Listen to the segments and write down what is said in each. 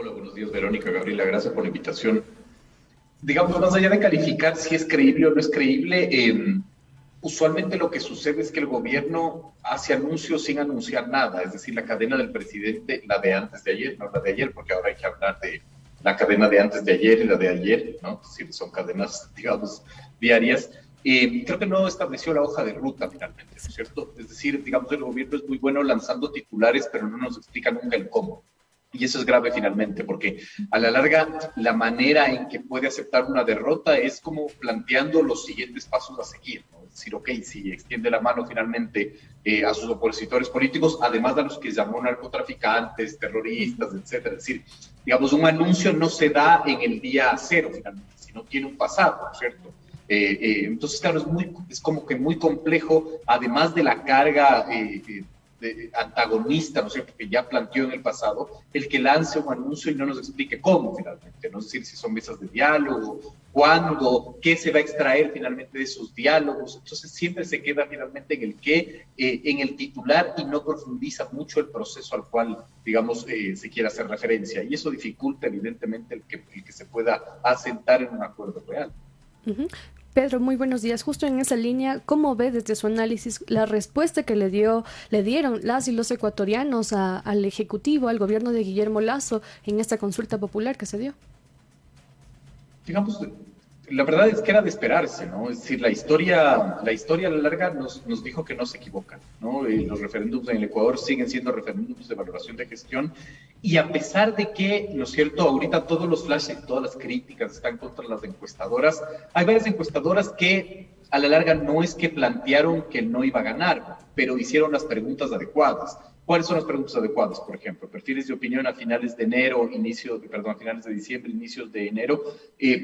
Hola, buenos días, Verónica, Gabriela, gracias por la invitación. Digamos, más allá de calificar si es creíble o no es creíble, usualmente lo que sucede es que el gobierno hace anuncios sin anunciar nada, es decir, la cadena del presidente, la de antes de ayer, no la de ayer, porque ahora hay que hablar de la cadena de antes de ayer y la de ayer, ¿no? Es decir, son cadenas, digamos, diarias. Creo que no estableció la hoja de ruta finalmente, ¿no es cierto? Es decir, digamos, el gobierno es muy bueno lanzando titulares, pero no nos explica nunca el cómo. Y eso es grave finalmente, porque a la larga la manera en que puede aceptar una derrota es como planteando los siguientes pasos a seguir, ¿no? Es decir, ok, si extiende la mano finalmente a sus opositores políticos, además de los que llamó narcotraficantes, terroristas, etcétera. Es decir, digamos, un anuncio no se da en el día cero finalmente, sino tiene un pasado, ¿cierto? Entonces, claro, es como que muy complejo, además de la carga antagonista, ¿no es cierto?, que ya planteó en el pasado, el que lance un anuncio y no nos explique cómo finalmente, ¿no? Es decir, si son mesas de diálogo, cuándo, qué se va a extraer finalmente de esos diálogos. Entonces siempre se queda finalmente en el qué, en el titular, y no profundiza mucho el proceso al cual, digamos, se quiere hacer referencia, y eso dificulta evidentemente el que se pueda asentar en un acuerdo real. Uh-huh. Pedro, muy buenos días. Justo en esa línea, ¿cómo ve desde su análisis la respuesta que le dieron las y los ecuatorianos al Ejecutivo, al gobierno de Guillermo Lasso en esta consulta popular que se dio? Digamos, la verdad es que era de esperarse, ¿no? Es decir, la historia a la larga nos dijo que no se equivocan, ¿no? Los referéndums en el Ecuador siguen siendo referéndums de valoración de gestión, y a pesar de que, ¿no es cierto?, ahorita todos los flashes, todas las críticas están contra las encuestadoras, hay varias encuestadoras que a la larga no es que plantearon que no iba a ganar, pero hicieron las preguntas adecuadas. ¿Cuáles son las preguntas adecuadas? Por ejemplo, perfiles de opinión a finales de enero, a finales de diciembre, inicios de enero,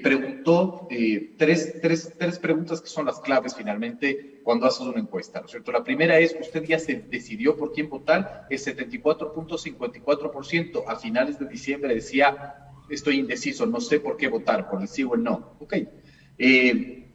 preguntó tres preguntas que son las claves finalmente cuando haces una encuesta, ¿no es cierto? La primera es, ¿usted ya se decidió por quién votar? El 74.54% a finales de diciembre decía, estoy indeciso, no sé por qué votar, por el sí o el no. Ok.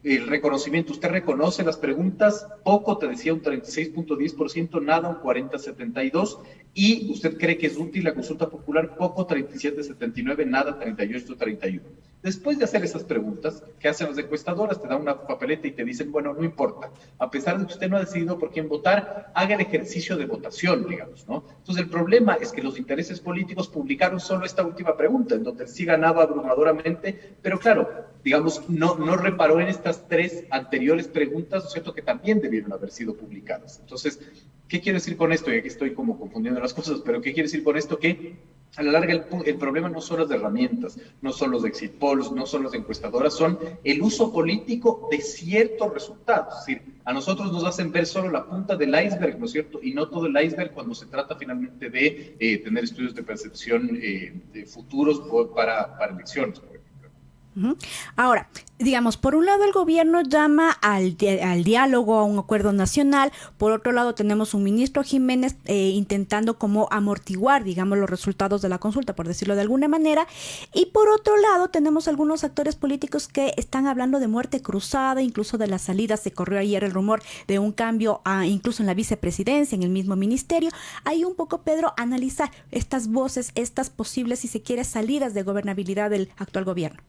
El reconocimiento, usted reconoce las preguntas, poco, te decía un 36.10%, nada un 40.72%, y usted cree que es útil la consulta popular, poco 37.79%, nada 38.31%. Después de hacer esas preguntas, ¿qué hacen las encuestadoras? Te dan una papeleta y te dicen, bueno, no importa, a pesar de que usted no ha decidido por quién votar, haga el ejercicio de votación, digamos, ¿no? Entonces el problema es que los intereses políticos publicaron solo esta última pregunta, en donde sí ganaba abrumadoramente, pero claro, digamos, no reparó en estas tres anteriores preguntas, ¿no es cierto?, que también debieron haber sido publicadas. Entonces, ¿qué quiero decir con esto? Y aquí estoy como confundiendo las cosas, pero ¿qué quiere decir con esto? Que a la larga el problema no son las herramientas, no son los exit polls, no son las encuestadoras, son el uso político de ciertos resultados. Es decir, a nosotros nos hacen ver solo la punta del iceberg, ¿no es cierto?, y no todo el iceberg cuando se trata finalmente de tener estudios de percepción de futuros para elecciones, por ejemplo. Uh-huh. Ahora, digamos, por un lado el gobierno llama al diálogo, a un acuerdo nacional. Por otro lado tenemos un ministro Jiménez intentando como amortiguar, digamos, los resultados de la consulta, por decirlo de alguna manera. Y por otro lado tenemos algunos actores políticos que están hablando de muerte cruzada, incluso de las salidas. Se corrió ayer el rumor de un cambio incluso en la vicepresidencia, en el mismo ministerio. Hay un poco, Pedro, analizar estas voces, estas posibles, si se quiere, salidas de gobernabilidad del actual gobierno.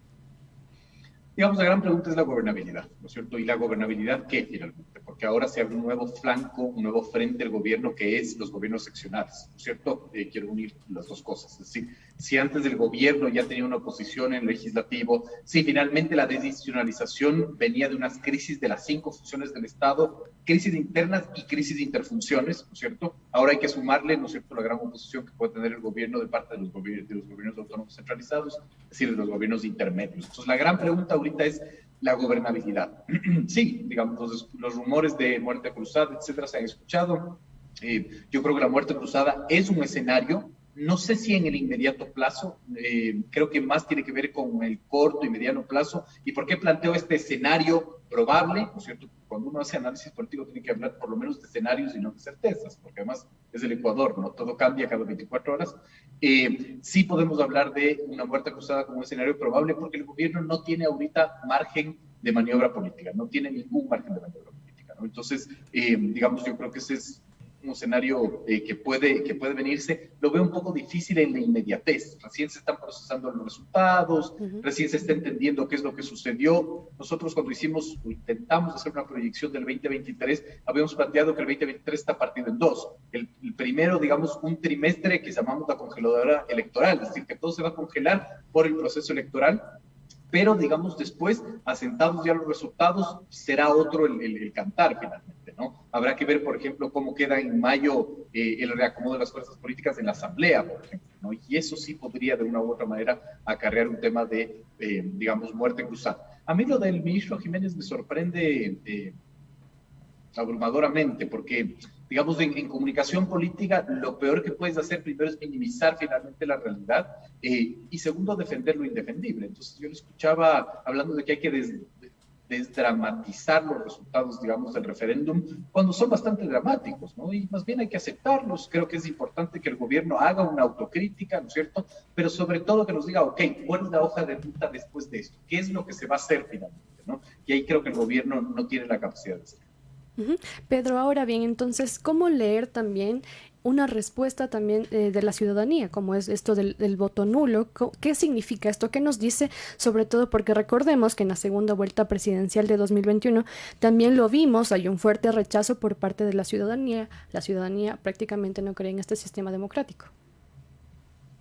Digamos, la gran pregunta es la gobernabilidad, ¿no es cierto? ¿Y la gobernabilidad qué finalmente? Porque ahora se abre un nuevo flanco, un nuevo frente del gobierno, que es los gobiernos seccionales, ¿no es cierto? Quiero unir las dos cosas. Es decir, si antes el gobierno ya tenía una oposición en el legislativo, si finalmente la desinstitucionalización venía de unas crisis de las 5 funciones del Estado, crisis internas y crisis de interfunciones, ¿no es cierto? Ahora hay que sumarle, ¿no es cierto?, la gran oposición que puede tener el gobierno de parte de los gobiernos autónomos centralizados, es decir, de los gobiernos intermedios. Entonces, la gran pregunta ahorita es la gobernabilidad. Sí, digamos, los rumores de muerte cruzada, etcétera, se han escuchado. Yo creo que la muerte cruzada es un escenario, no sé si en el inmediato plazo, creo que más tiene que ver con el corto y mediano plazo. ¿Y por qué planteo este escenario probable? ¿No es cierto? Cuando uno hace análisis político tiene que hablar por lo menos de escenarios y no de certezas, porque además es el Ecuador, ¿no? Todo cambia cada 24 horas. Sí podemos hablar de una muerte cruzada como un escenario probable, porque el gobierno no tiene ahorita margen de maniobra política, no tiene ningún margen de maniobra política, ¿no? Entonces, digamos, yo creo que ese es escenario que puede venirse. Lo veo un poco difícil en la inmediatez. Recién se están procesando los resultados, recién se está entendiendo qué es lo que sucedió. Nosotros cuando intentamos hacer una proyección del 2023, habíamos planteado que el 2023 está partido en dos. El primero, digamos, un trimestre que llamamos la congeladora electoral, es decir, que todo se va a congelar por el proceso electoral, pero digamos después, asentados ya los resultados, será otro el cantar finalmente, ¿no? Habrá que ver, por ejemplo, cómo queda en mayo el reacomodo de las fuerzas políticas en la Asamblea, por ejemplo, ¿no? Y eso sí podría de una u otra manera acarrear un tema de, digamos, muerte cruzada. A mí lo del ministro Jiménez me sorprende abrumadoramente, porque, digamos, en comunicación política, lo peor que puedes hacer primero es minimizar finalmente la realidad y segundo, defender lo indefendible. Entonces yo le escuchaba hablando de que hay que desdramatizar los resultados, digamos, del referéndum, cuando son bastante dramáticos, ¿no? Y más bien hay que aceptarlos. Creo que es importante que el gobierno haga una autocrítica, ¿no es cierto? Pero sobre todo que nos diga, ok, ¿cuál es la hoja de ruta después de esto? ¿Qué es lo que se va a hacer finalmente, ¿no? Y ahí creo que el gobierno no tiene la capacidad de hacerlo. Pedro, ahora bien, entonces, ¿cómo leer también una respuesta también de la ciudadanía, como es esto del voto nulo? ¿Qué significa esto? ¿Qué nos dice? Sobre todo porque recordemos que en la segunda vuelta presidencial de 2021 también lo vimos, hay un fuerte rechazo por parte de la ciudadanía. La ciudadanía prácticamente no cree en este sistema democrático.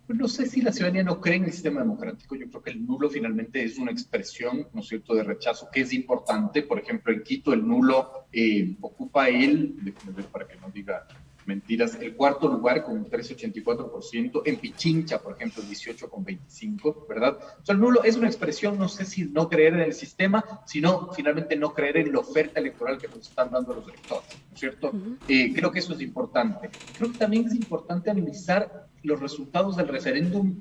No sé si la ciudadanía no cree en el sistema democrático. Yo creo que el nulo finalmente es una expresión, ¿no es cierto?, de rechazo que es importante. Por ejemplo, en Quito el nulo ocupa déjame ver para que no diga mentiras, el cuarto lugar con un 13,84%. En Pichincha, por ejemplo, el 18,25%, ¿verdad? O sea, el nulo es una expresión, no sé si no creer en el sistema, sino finalmente no creer en la oferta electoral que nos están dando los electores, ¿no es cierto? Creo que eso es importante. Creo que también es importante analizar los resultados del referéndum,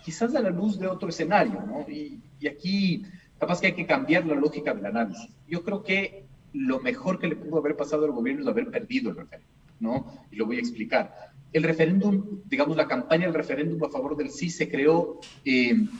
quizás a la luz de otro escenario, ¿no? Y aquí capaz que hay que cambiar la lógica del análisis. Yo creo que lo mejor que le pudo haber pasado al gobierno es haber perdido el referéndum, ¿no? Y lo voy a explicar. El referéndum, digamos, la campaña del referéndum a favor del sí se creó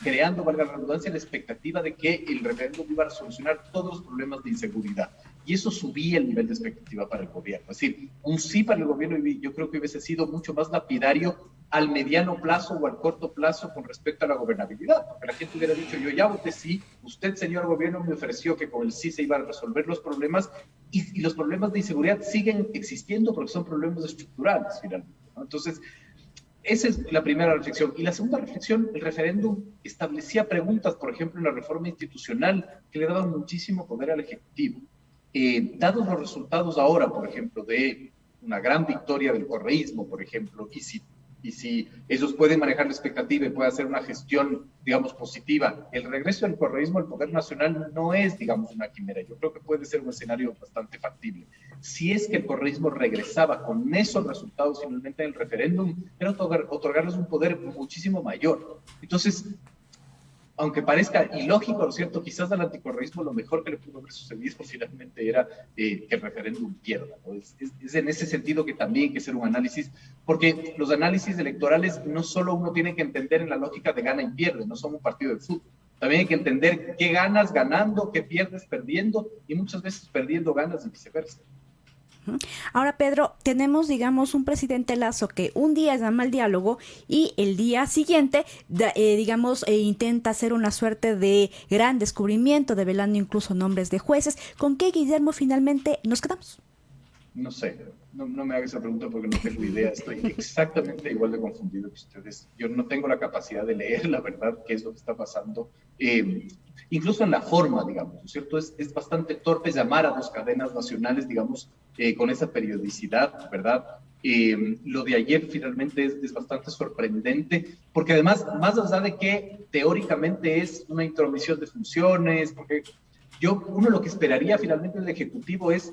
creando, valga la redundancia, la expectativa de que el referéndum iba a solucionar todos los problemas de inseguridad. Y eso subía el nivel de expectativa para el gobierno. Es decir, un sí para el gobierno yo creo que hubiese sido mucho más lapidario al mediano plazo o al corto plazo con respecto a la gobernabilidad. Porque la gente hubiera dicho, yo ya voté sí, usted, señor gobierno, me ofreció que con el sí se iban a resolver los problemas y los problemas de inseguridad siguen existiendo porque son problemas estructurales, finalmente, ¿no? Entonces, esa es la primera reflexión. Y la segunda reflexión, el referéndum establecía preguntas, por ejemplo, en la reforma institucional, que le daban muchísimo poder al Ejecutivo. Dados los resultados ahora, por ejemplo, de una gran victoria del correísmo, por ejemplo, y si ellos pueden manejar la expectativa y pueden hacer una gestión, digamos, positiva, el regreso del correísmo al poder nacional no es, digamos, una quimera. Yo creo que puede ser un escenario bastante factible. Si es que el correísmo regresaba con esos resultados finalmente en el referéndum, era otorgarles un poder muchísimo mayor. Entonces, aunque parezca ilógico, ¿no es cierto?, quizás al anticorreísmo lo mejor que le pudo haber sucedido finalmente era que el referéndum pierda, ¿no? Es en ese sentido que también hay que hacer un análisis, porque los análisis electorales no solo uno tiene que entender en la lógica de gana y pierde, no son un partido de fútbol. También hay que entender qué ganas ganando, qué pierdes perdiendo, y muchas veces perdiendo ganas y viceversa. Ahora, Pedro, tenemos, digamos, un presidente Lasso que un día llama al diálogo y el día siguiente, intenta hacer una suerte de gran descubrimiento, develando incluso nombres de jueces. ¿Con qué, Guillermo, finalmente nos quedamos? No sé, no me hagas esa pregunta porque no tengo idea. Estoy exactamente igual de confundido que ustedes. Yo no tengo la capacidad de leer, la verdad, qué es lo que está pasando. Incluso en la forma, digamos, ¿no es cierto? Es bastante torpe llamar a dos cadenas nacionales, digamos, con esa periodicidad, ¿verdad? Lo de ayer finalmente es bastante sorprendente, porque además, más allá de que teóricamente es una intromisión de funciones, porque uno lo que esperaría finalmente del Ejecutivo es,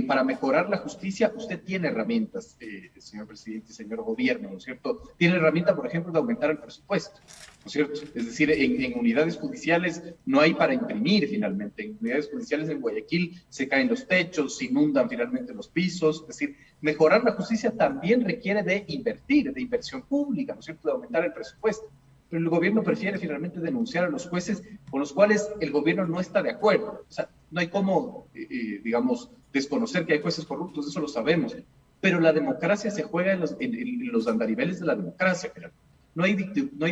para mejorar la justicia, usted tiene herramientas, señor presidente y señor gobierno, ¿no es cierto? Tiene herramienta, por ejemplo, de aumentar el presupuesto, ¿no es cierto? Es decir, en unidades judiciales no hay para imprimir finalmente. En unidades judiciales en Guayaquil se caen los techos, se inundan finalmente los pisos. Es decir, mejorar la justicia también requiere de invertir, de inversión pública, ¿no es cierto? De aumentar el presupuesto. Pero el gobierno prefiere finalmente denunciar a los jueces con los cuales el gobierno no está de acuerdo. O sea, no hay cómo, digamos, desconocer que hay jueces corruptos, eso lo sabemos. pero la democracia se juega en los andariveles de la democracia. No hay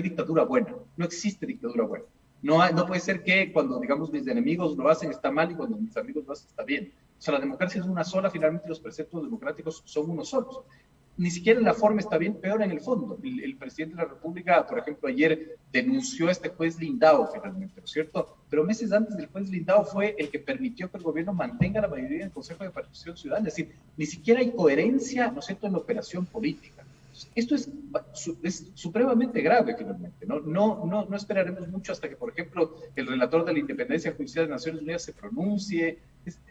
dictadura buena, no existe dictadura buena. No puede ser que cuando, digamos, mis enemigos lo hacen está mal y cuando mis amigos lo hacen está bien. O sea, la democracia es una sola, finalmente los preceptos democráticos son unos solos. Ni siquiera en la forma está bien, peor en el fondo. El presidente de la República, por ejemplo, ayer denunció a este juez Lindau, finalmente, ¿no es cierto? Pero meses antes del juez Lindau fue el que permitió que el gobierno mantenga la mayoría en el Consejo de Participación Ciudadana. Es decir, ni siquiera hay coherencia, ¿no es cierto?, en la operación política. Esto es supremamente grave, finalmente. No esperaremos mucho hasta que, por ejemplo, el relator de la independencia judicial de Naciones Unidas se pronuncie.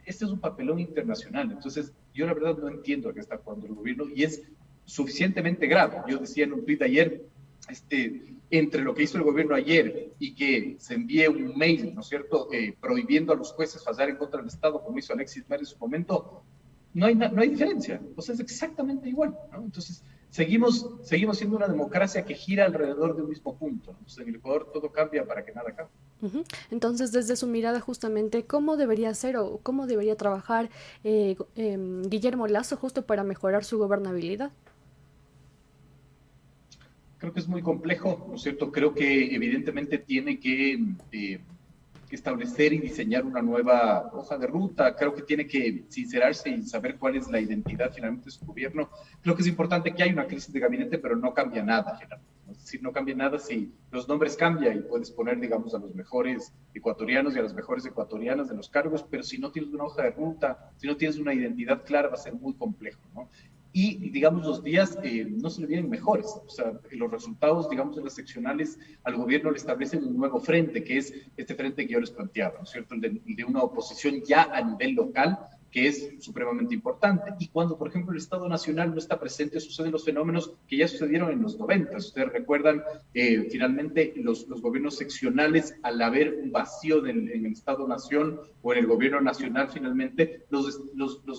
Este es un papelón internacional. Entonces, yo la verdad no entiendo a qué está jugando el gobierno y es suficientemente grave. Yo decía en un tuit ayer, entre lo que hizo el gobierno ayer y que se envíe un mail, ¿no es cierto?, prohibiendo a los jueces fallar en contra del Estado, como hizo Alexis Mer en su momento, no hay diferencia. O sea, es exactamente igual, ¿no? Entonces, seguimos siendo una democracia que gira alrededor de un mismo punto, ¿no? Entonces, en el Ecuador todo cambia para que nada cambie. Entonces, desde su mirada, justamente, ¿cómo debería ser o cómo debería trabajar Guillermo Lasso justo para mejorar su gobernabilidad? Creo que es muy complejo, ¿no es cierto? Creo que evidentemente tiene que establecer y diseñar una nueva hoja de ruta. Creo que tiene que sincerarse y saber cuál es la identidad finalmente de su gobierno. Creo que es importante que haya una crisis de gabinete, pero no cambia nada finalmente. Es decir, no cambia nada si los nombres cambian y puedes poner, digamos, a los mejores ecuatorianos y a las mejores ecuatorianas de los cargos, pero si no tienes una hoja de ruta, si no tienes una identidad clara, va a ser muy complejo, ¿no? Y, digamos, los días no se le vienen mejores. O sea, los resultados, digamos, de las seccionales al gobierno le establecen un nuevo frente, que es este frente que yo les planteaba, ¿no es cierto? El de una oposición ya a nivel local, que es supremamente importante. Y cuando, por ejemplo, el Estado Nacional no está presente, suceden los fenómenos que ya sucedieron en los 90. Ustedes recuerdan, finalmente, los gobiernos seccionales, al haber un vacío en el Estado-Nación o en el gobierno nacional, finalmente, los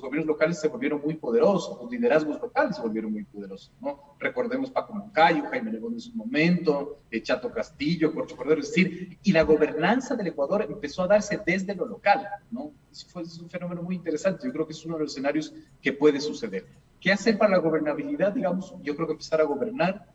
gobiernos locales se volvieron muy poderosos, los liderazgos locales se volvieron muy poderosos, ¿no? Recordemos Paco Moncayo, Jaime Nebot en su momento, Chato Castillo, Corcho Cordero, es decir, y la gobernanza del Ecuador empezó a darse desde lo local, ¿no? Es un fenómeno muy interesante. Yo creo que es uno de los escenarios que puede suceder. ¿Qué hacer para la gobernabilidad? Digamos, yo creo que empezar a gobernar,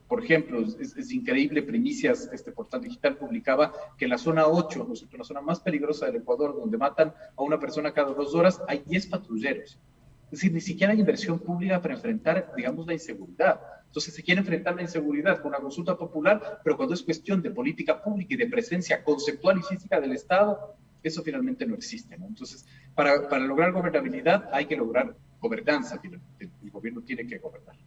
por ejemplo, es increíble, Primicias, este portal digital publicaba que en la zona 8, ¿no es cierto?, la zona más peligrosa del Ecuador, donde matan a una persona cada 2 horas, hay 10 patrulleros. Es decir, ni siquiera hay inversión pública para enfrentar, digamos, la inseguridad. Entonces se quiere enfrentar la inseguridad con una consulta popular, pero cuando es cuestión de política pública y de presencia conceptual y física del Estado, eso finalmente no existe, ¿no? Entonces, para lograr gobernabilidad hay que lograr gobernanza, finalmente. El gobierno tiene que gobernar.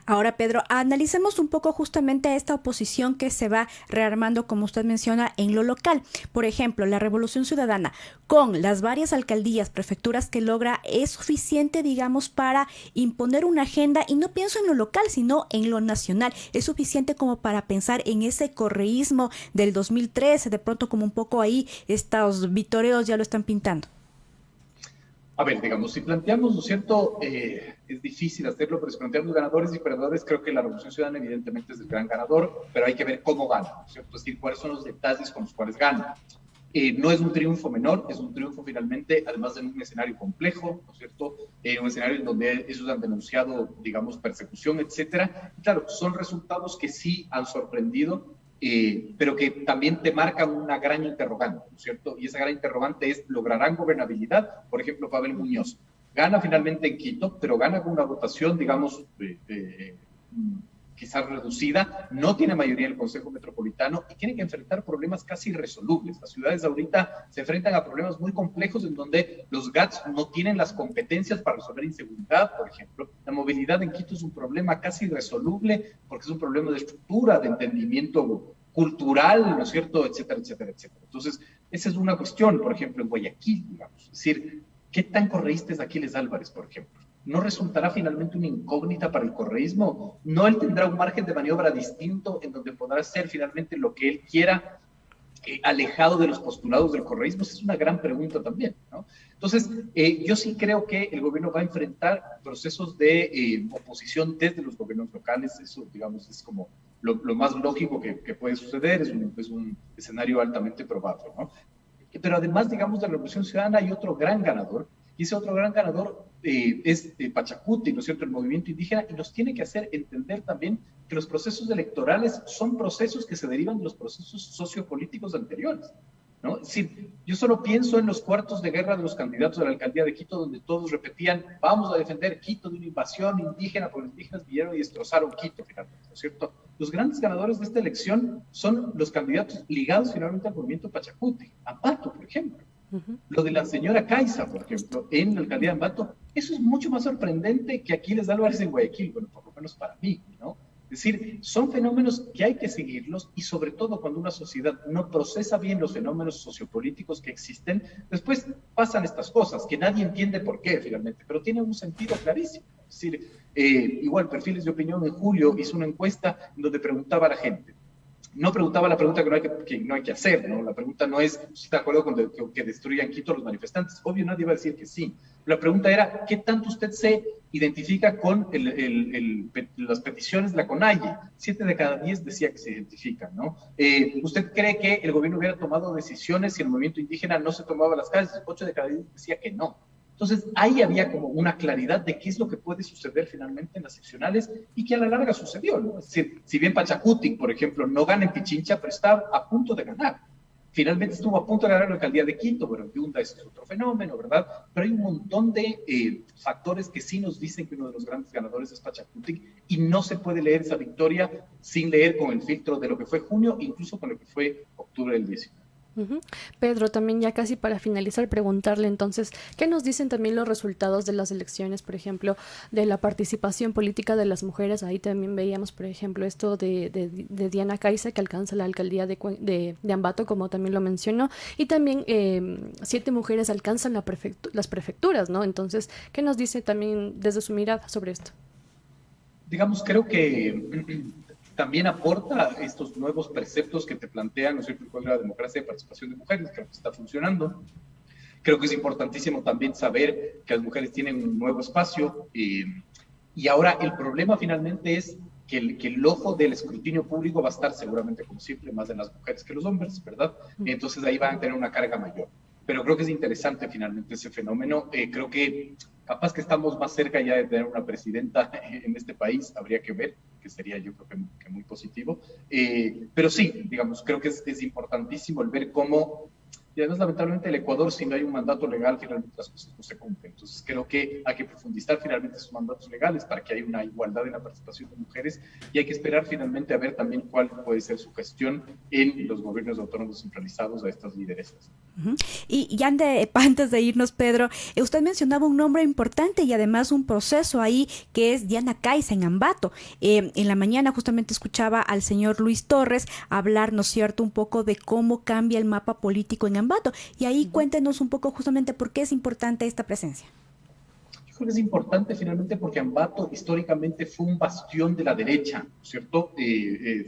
Ahora, Pedro, analicemos un poco justamente esta oposición que se va rearmando, como usted menciona, en lo local. Por ejemplo, la Revolución Ciudadana, con las varias alcaldías, prefecturas que logra, ¿es suficiente, digamos, para imponer una agenda? Y no pienso en lo local, sino en lo nacional. ¿Es suficiente como para pensar en ese correísmo del 2013? De pronto, como un poco ahí, estos vitoreos ya lo están pintando. A ver, digamos, si planteamos, ¿no es cierto? Es difícil hacerlo, pero si planteamos ganadores y perdedores, creo que la Revolución Ciudadana evidentemente es el gran ganador, pero hay que ver cómo gana, ¿no es cierto? Es decir, cuáles son los detalles con los cuales gana. No es un triunfo menor, es un triunfo finalmente, además de un escenario complejo, ¿no es cierto? Un escenario en donde ellos han denunciado, digamos, persecución, etcétera. Y claro, son resultados que sí han sorprendido, pero que también te marcan una gran interrogante, ¿no es cierto? Y esa gran interrogante es, ¿lograrán gobernabilidad? Por ejemplo, Pavel Muñoz gana finalmente en Quito, pero gana con una votación, digamos, quizás reducida, no tiene mayoría en el Consejo Metropolitano y tiene que enfrentar problemas casi irresolubles. Las ciudades ahorita se enfrentan a problemas muy complejos en donde los GATS no tienen las competencias para resolver inseguridad, por ejemplo. La movilidad en Quito es un problema casi irresoluble porque es un problema de estructura, de entendimiento cultural, ¿no es cierto?, etcétera, etcétera, etcétera. Entonces, esa es una cuestión, por ejemplo, en Guayaquil, digamos. Es decir, ¿qué tan correísta es Aquiles Álvarez, por ejemplo? ¿No resultará finalmente una incógnita para el correísmo? ¿No él tendrá un margen de maniobra distinto en donde podrá hacer finalmente lo que él quiera, alejado de los postulados del correísmo? Esa es una gran pregunta también, ¿no? Entonces, yo sí creo que el gobierno va a enfrentar procesos de oposición desde los gobiernos locales. Eso, digamos, es como lo más lógico que puede suceder, es un escenario altamente probable, ¿no? Pero además, digamos, de la Revolución Ciudadana hay otro gran ganador, Y ese otro gran ganador es Pachacuti, ¿no es cierto?, el movimiento indígena, y nos tiene que hacer entender también que los procesos electorales son procesos que se derivan de los procesos sociopolíticos anteriores, ¿no? Es decir, yo solo pienso en los cuartos de guerra de los candidatos a la alcaldía de Quito, donde todos repetían, vamos a defender Quito de una invasión indígena, porque los indígenas vinieron y destrozaron Quito, finalmente, ¿no es cierto? Los grandes ganadores de esta elección son los candidatos ligados finalmente al movimiento Pachacuti, Ambato, por ejemplo. Lo de la señora Caiza, por ejemplo, en la alcaldía de Ambato, eso es mucho más sorprendente que Aquiles Álvarez en Guayaquil, bueno, por lo menos para mí, ¿no? Es decir, son fenómenos que hay que seguirlos, y sobre todo cuando una sociedad no procesa bien los fenómenos sociopolíticos que existen, después pasan estas cosas que nadie entiende por qué finalmente, pero tienen un sentido clarísimo. Es decir, igual Perfiles de Opinión en julio hizo una encuesta en donde preguntaba a la gente. No preguntaba la pregunta que no hay que hacer, ¿no? La pregunta no es si está de acuerdo con que destruyan Quito los manifestantes. Obvio, nadie va a decir que sí. La pregunta era, ¿qué tanto usted se identifica con las peticiones de la CONAIE? 7 de cada 10 decía que se identifican, ¿no? ¿Usted cree que el gobierno hubiera tomado decisiones si el movimiento indígena no se tomaba las calles? 8 de cada 10 decía que no. Entonces, ahí había como una claridad de qué es lo que puede suceder finalmente en las seccionales, y que a la larga sucedió, ¿no? Es decir, si bien Pachacuti, por ejemplo, no gana en Pichincha, pero está a punto de ganar. Finalmente estuvo a punto de ganar la alcaldía de Quito, bueno, Yunda es otro fenómeno, ¿verdad? Pero hay un montón de factores que sí nos dicen que uno de los grandes ganadores es Pachacuti, y no se puede leer esa victoria sin leer con el filtro de lo que fue junio, incluso con lo que fue octubre del 19. Pedro, también ya casi para finalizar, preguntarle entonces, ¿qué nos dicen también los resultados de las elecciones, por ejemplo, de la participación política de las mujeres? Ahí también veíamos, por ejemplo, esto de Diana Caiza, que alcanza la alcaldía de Ambato, como también lo mencionó, y también 7 mujeres alcanzan las prefecturas, ¿no? Entonces, ¿qué nos dice también desde su mirada sobre esto? Digamos, creo que también aporta estos nuevos preceptos que te plantean, ¿no es cierto?, el Código de la Democracia de Participación de Mujeres. Creo que está funcionando. Creo que es importantísimo también saber que las mujeres tienen un nuevo espacio, y ahora el problema finalmente es que el ojo del escrutinio público va a estar seguramente, como siempre, más en las mujeres que los hombres, ¿verdad? Entonces ahí van a tener una carga mayor. Pero creo que es interesante finalmente ese fenómeno. Creo que capaz que estamos más cerca ya de tener una presidenta en este país, habría que ver, que sería yo creo que muy positivo. Pero sí, digamos, creo que es importantísimo el ver cómo, y además lamentablemente el Ecuador, si no hay un mandato legal, finalmente las cosas no se cumplen. Entonces creo que hay que profundizar finalmente esos mandatos legales para que haya una igualdad en la participación de mujeres, y hay que esperar finalmente a ver también cuál puede ser su gestión en los gobiernos autónomos centralizados a estas lideresas. Y antes de irnos, Pedro, usted mencionaba un nombre importante y además un proceso ahí, que es Diana Caiza en Ambato. En la mañana justamente escuchaba al señor Luis Torres hablar, ¿no es cierto?, un poco de cómo cambia el mapa político en Ambato. Y ahí cuéntenos un poco justamente por qué es importante esta presencia. Yo creo que es importante finalmente porque Ambato históricamente fue un bastión de la derecha, ¿no es cierto?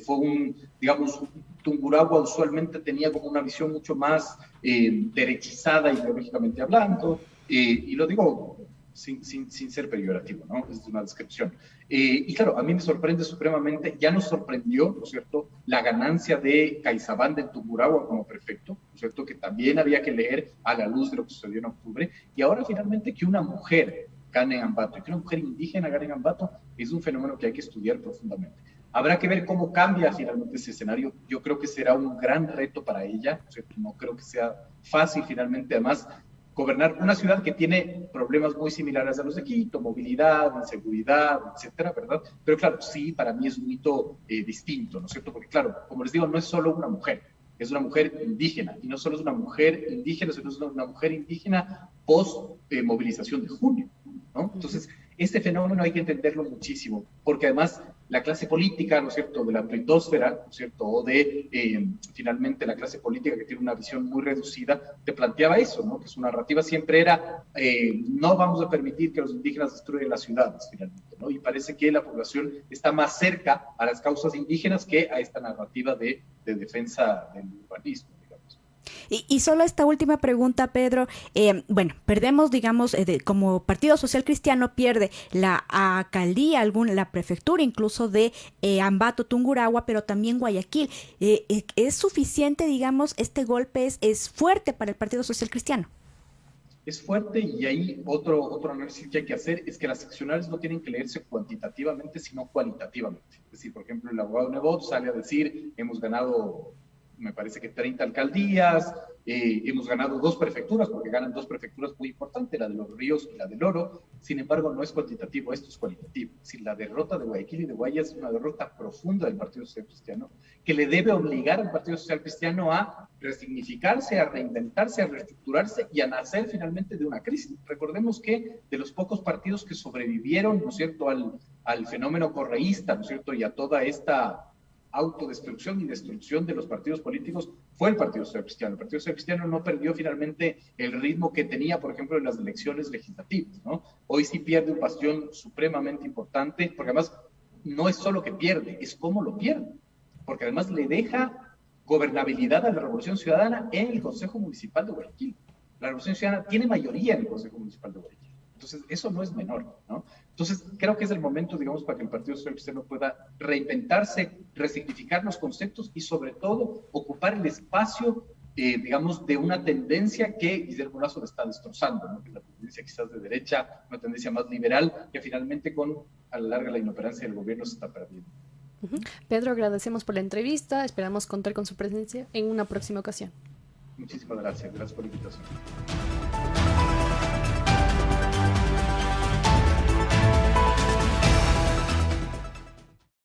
Fue digamos, Tungurahua usualmente tenía como una visión mucho más derechizada ideológicamente hablando, y lo digo sin ser peyorativo, ¿no? Es una descripción. Y claro, a mí me sorprende supremamente, ya nos sorprendió, ¿no es cierto?, la ganancia de Caizabán de Tungurahua como prefecto, ¿no es cierto?, que también había que leer a la luz de lo que sucedió en octubre, y ahora finalmente que una mujer gane en Ambato, y que una mujer indígena gane en Ambato, es un fenómeno que hay que estudiar profundamente. Habrá que ver cómo cambia finalmente ese escenario. Yo creo que será un gran reto para ella, ¿no es cierto? No creo que sea fácil finalmente, además, gobernar una ciudad que tiene problemas muy similares a los de Quito, movilidad, inseguridad, etcétera, ¿verdad? Pero claro, sí, para mí es un hito distinto, ¿no es cierto? Porque claro, como les digo, no es solo una mujer, es una mujer indígena, y no solo es una mujer indígena, sino es una mujer indígena post-movilización de junio, ¿no? Entonces, este fenómeno hay que entenderlo muchísimo, porque además la clase política, ¿no es cierto?, de la pleitosfera, ¿no es cierto?, o de finalmente la clase política que tiene una visión muy reducida, te planteaba eso, ¿no?, que su narrativa siempre era no vamos a permitir que los indígenas destruyan las ciudades, finalmente, ¿no? Y parece que la población está más cerca a las causas indígenas que a esta narrativa de defensa del urbanismo. Y solo esta última pregunta, Pedro. Bueno, perdemos, digamos, como Partido Social Cristiano pierde la alcaldía, la prefectura incluso de Ambato, Tungurahua, pero también Guayaquil. ¿Es suficiente, digamos, este golpe es fuerte para el Partido Social Cristiano? es fuerte y ahí otro análisis que hay que hacer es que las seccionales no tienen que leerse cuantitativamente, sino cualitativamente. Es decir, por ejemplo, el abogado Nebot sale a decir, hemos ganado, me parece que 30 alcaldías, hemos ganado 2 prefecturas, porque ganan 2 prefecturas muy importantes, la de Los Ríos y la del Oro. Sin embargo, no es cuantitativo, esto es cualitativo. Es decir, la derrota de Guayaquil y de Guayas es una derrota profunda del Partido Social Cristiano, que le debe obligar al Partido Social Cristiano a resignificarse, a reinventarse, a reestructurarse y a nacer finalmente de una crisis. Recordemos que de los pocos partidos que sobrevivieron, ¿no es cierto?, al fenómeno correísta, ¿no es cierto?, y a toda esta autodestrucción y destrucción de los partidos políticos, fue el Partido Social Cristiano. El Partido Social Cristiano no perdió finalmente el ritmo que tenía, por ejemplo, en las elecciones legislativas, ¿no? Hoy sí pierde un bastión supremamente importante, porque además no es solo que pierde, es cómo lo pierde, porque además le deja gobernabilidad a la Revolución Ciudadana en el Consejo Municipal de Guayaquil. La Revolución Ciudadana tiene mayoría en el Consejo Municipal de Guayaquil. Entonces, eso no es menor, ¿no? Entonces, creo que es el momento, digamos, para que el Partido Social Cristiano pueda reinventarse, resignificar los conceptos y, sobre todo, ocupar el espacio, digamos, de una tendencia que Guillermo Lasso le está destrozando, ¿no? Que es la tendencia quizás de derecha, una tendencia más liberal, que finalmente a la larga la inoperancia del gobierno se está perdiendo. Pedro, agradecemos por la entrevista, esperamos contar con su presencia en una próxima ocasión. Muchísimas gracias por la invitación.